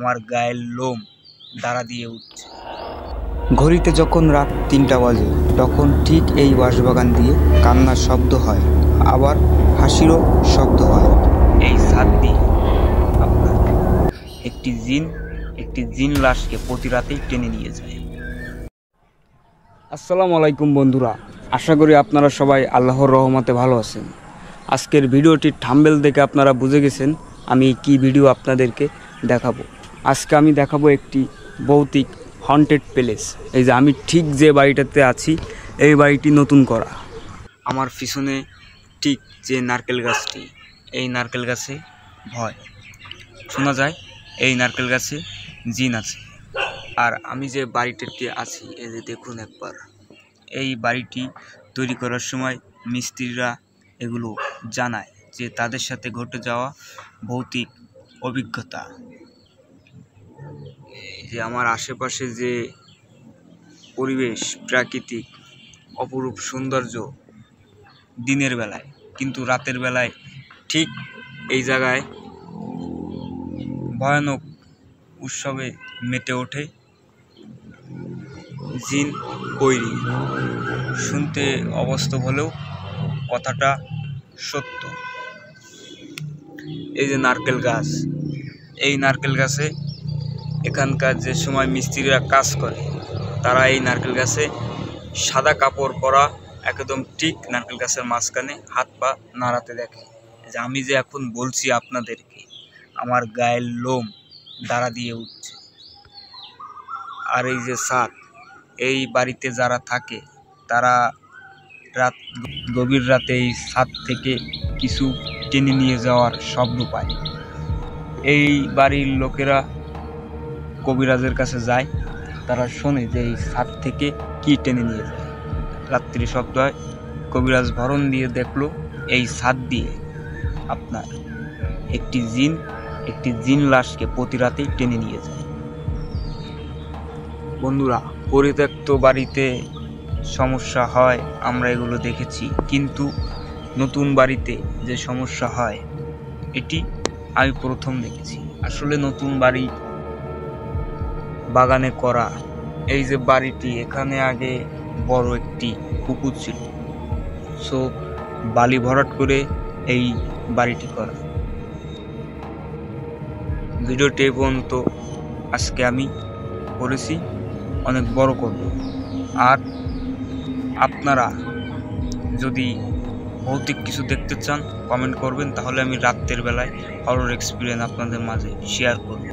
আমার গায়ের লোম দাঁড়া দিয়ে উঠছে। ঘড়িতে যখন রাত ৩টা বাজে তখন ঠিক এই বাঁশবাগান দিয়ে কান্নার শব্দ হয়, আবার হাসিরও শব্দ হয়। এই ছাদ দিয়ে আপনার একটি জিন লাশকে প্রতি রাতেই টেনে নিয়ে যায়। আসসালামু আলাইকুম বন্ধুরা, আশা করি আপনারা সবাই আল্লাহর রহমতে ভালো আছেন। আজকের ভিডিওটির থাম্বনেল দেখে আপনারা বুঝে গেছেন আমি কি ভিডিও আপনাদেরকে দেখাবো। আজকে আমি দেখাবো একটি ভৌতিক হন্টেড প্লেস। এই যে আমি ঠিক যে বাড়িটাতে আছি, এই বাড়িটি নতুন করা। আমার পিছনে ঠিক যে নারকেল গাছটি, এই নারকেল গাছে ভয় শোনা যায়, এই নারকেল গাছে জিন আছে। আর আমি যে বাড়িটিতে আছি, এই যে দেখুন একবার, এই বাড়িটি তৈরি করার সময় মিস্ত্রিরা এগুলো জানায় যে তাদের সাথে ঘটে যাওয়া ভৌতিক অভিজ্ঞতা। যে আমার আশেপাশে যে পরিবেশ, প্রাকৃতিক অপরূপ সৌন্দর্য দিনের বেলায়, কিন্তু রাতের বেলায় ঠিক এই জায়গায় ভয়ানক উৎসবে মেতে ওঠে জিন বৈরী। শুনতে অবাস্তব হলেও কথাটা সত্য। এই যে নারকেল গাছ, এই নারকেল গাছে এখানকার যে সময় মিস্ত্রিরা কাজ করে, তারা এই নারকেল গাছে সাদা কাপড় পরা একদম ঠিক নারকেল গাছের মাঝখানে হাত পা নাড়াতে দেখে। যে আমি যে এখন বলছি আপনাদেরকে, আমার গায়ের লোম দাঁড়া দিয়ে উঠছে। আর এই যে ছাদ, এই বাড়িতে যারা থাকে তারা গভীর রাতে এই ছাদ থেকে কিছু টেনে নিয়ে যাওয়ার শব্দ পায়। এই বাড়ির লোকেরা কবিরাজের কাছে যায়, তারা শোনে যে এই ছাদ থেকে কি টেনে নিয়ে যায়। রাত্রি শব্দ হয়, কবিরাজ ভরণ দিয়ে দেখলো এই ছাদ দিয়ে আপনার একটি জিন লাশকে প্রতি রাতেই টেনে নিয়ে যায়। বন্ধুরা, পরিত্যক্ত বাড়িতে সমস্যা হয় আমরা এগুলো দেখেছি, কিন্তু নতুন বাড়িতে যে সমস্যা হয় এটি আমি প্রথম দেখেছি। আসলে নতুন বাড়ি বাগানে করা, এই যে বাড়িটি, এখানে আগে বড় একটি পুকুর ছিল, সো বালি ভরাট করে এই বাড়িটি করা। ভিডিওটি এই পর্যন্ত আজকে আমি করেছি, অনেক বড় করব। আর আপনারা যদি ভৌতিক কিছু দেখতে চান কমেন্ট করবেন, তাহলে আমি রাতের বেলায় হরর এক্সপিরিয়েন্স আপনাদের মাঝে শেয়ার করব।